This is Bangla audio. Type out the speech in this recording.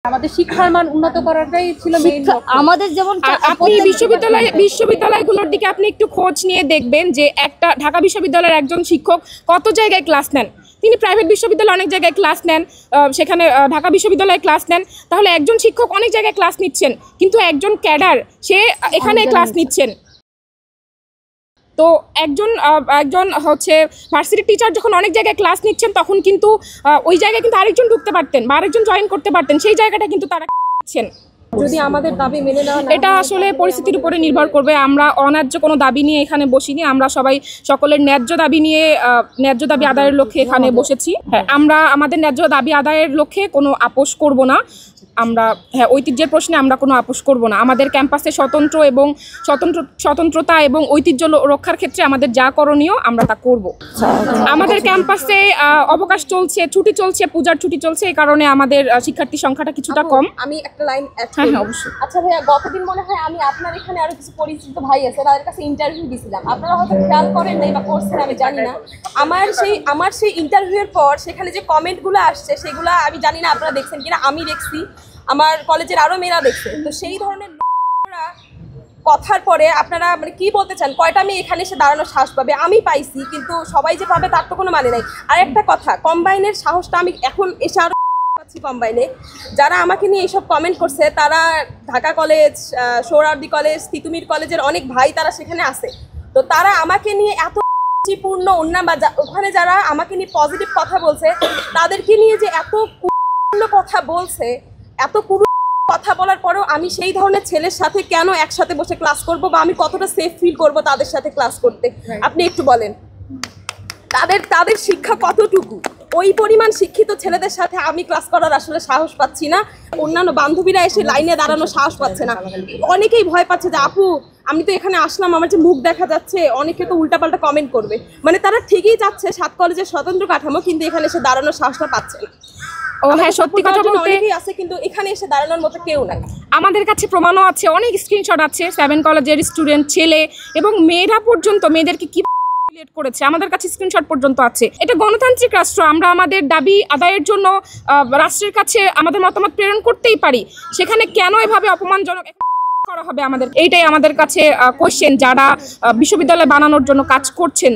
আমাদের শিক্ষার মান উন্নত করাটাই ছিল মেইন লক্ষ্য। আমাদের যেমন আপনি বিশ্ববিদ্যালয়গুলোর দিকে আপনি একটু খোঁজ নিয়ে দেখবেন যে একটা ঢাকা বিশ্ববিদ্যালয়ের একজন শিক্ষক কত জায়গায় ক্লাস নেন। তিনি প্রাইভেট বিশ্ববিদ্যালয়ে অনেক জায়গায় ক্লাস নেন, সেখানে ঢাকা বিশ্ববিদ্যালয়ে ক্লাস নেন। তাহলে একজন শিক্ষক অনেক জায়গায় ক্লাস নিচ্ছেন, কিন্তু একজন ক্যাডার সে এখানে ক্লাস নিচ্ছেন। তো একজন হচ্ছে ভার্সিটির টিচার যখন অনেক জায়গায় ক্লাস নিচ্ছেন, তখন কিন্তু ওই জায়গায় কিন্তু আরেকজন ঢুকতে পারতেন বা আরেকজন জয়েন করতে পারতেন, সেই জায়গাটা কিন্তু তারা নিচ্ছেন। যদি আমাদের দাবি মেনে নেওয়া না, এটা আসলে পরিস্থিতির উপরে নির্ভর করবে। আমরা অন্যায্য কোনো দাবি নিয়ে এখানে বসিনি, আমরা সবাই সকলের ন্যায্য দাবি নিয়ে ন্যায্য দাবি আদায়ের লক্ষ্যে এখানে বসেছি। আমরা আমাদের ন্যায্য দাবি আদায়ের লক্ষ্যে কোনো আপোষ করব না। আমরা ঐতিহ্যের প্রশ্নে আমরা কোনো আপোষ করব না। আমাদের ক্যাম্পাসে স্বতন্ত্রতা এবং ঐতিহ্য রক্ষার ক্ষেত্রে আমাদের যা করণীয় আমরা তা করব। আমাদের ক্যাম্পাসে অবকাশ চলছে, ছুটি চলছে, পূজার ছুটি চলছে, এই কারণে আমাদের শিক্ষার্থী সংখ্যাটা কিছুটা কম। আমি একটা লাইন হ্যাঁ অবশ্যই। আচ্ছা ভাইয়া, গতদিন মনে হয় আমি আপনার এখানে আরো কিছু পরিচিত ভাই আছে, তাদের কাছে ইন্টারভিউ দিয়েছিলাম। আপনারা হয়তো খেয়াল করেন নাই বা করছেন, আমি জানি না। আমার সেই ইন্টারভিউয়ের পর সেখানে যে কমেন্টগুলো আসছে, সেগুলো আমি জানি না আপনারা দেখছেন কিনা। আমি দেখছি, আমার কলেজের আরো মেয়েরা দেখছে। তো সেই ধরনের কথার পরে আপনারা মানে কি বলতে চান? কয়টা মেয়ে এখানে এসে দাঁড়ানোর সাহস পাবে? আমি পাইছি, কিন্তু সবাই যে পাবে তার তো কোনো মানে নাই। আর একটা কথা, কম্বাইনের সাহসটা আমি এখন এসে আরো পাচ্ছি। কম্বাইনে যারা আমাকে নিয়ে এইসব কমেন্ট করছে, তারা ঢাকা কলেজ, সোহরাওয়ার্দী কলেজ, তিতুমির কলেজের অনেক ভাই তারা সেখানে আছে। তো তারা আমাকে নিয়ে এত পূর্ণ অন্যান্য বা ওখানে যারা আমাকে নিয়ে পজিটিভ কথা বলছে, তাদেরকে নিয়ে যে এত কথা বলছে, এত কথা বলার পরেও আমি সেই ধরনের ছেলের সাথে কেন একসাথে বসে ক্লাস করব, বা আমি কতটা সেফ ফিল করব তাদের সাথে ক্লাস করতে? আপনি একটু বলেন, তাদের শিক্ষা কতটুকু? ওই পরিমাণ শিক্ষিত ছেলেদের সাথে আমি ক্লাস করার আসলে সাহস পাচ্ছি না। অন্যান্য বান্ধবীরা এসে লাইনে দাঁড়ানোর সাহস পাচ্ছে না। অনেকেই ভয় পাচ্ছে যে আপু আমি তো এখানে আসলাম, আমার যে মুখ দেখা যাচ্ছে, অনেকে তো উল্টাপাল্টা কমেন্ট করবে। মানে তারা ঠিকই যাচ্ছে সাত কলেজের স্বতন্ত্র কাঠামো, কিন্তু এখানে এসে দাঁড়ানোর সাহসটা পাচ্ছে না। হ্যাঁ, সত্যি কথা বলতে অনেকেই আছে, কিন্তু এখানে এসে দাঁড়ানোর মতো কেউ নাই। আমাদের কাছে প্রমাণও আছে, অনেক স্ক্রিনশট আছে। 7 কলেজের স্টুডেন্ট, ছেলে এবং মেয়েরা পর্যন্ত মেয়েদেরকে কি করেছে আমাদের কাছে স্ক্রিনশট পর্যন্ত আছে। এটা গণতান্ত্রিক রাষ্ট্র, আমরা আমাদের দাবি আদায়ের জন্য রাষ্ট্রের কাছে আমাদের মতামত প্রেরণ করতেই পারি। সেখানে কেন এভাবে অপমানজনক করা হবে? এইটাই আমাদের কাছে কোশ্চেন, যারা বিশ্ববিদ্যালয় বানানোর জন্য কাজ করছেন।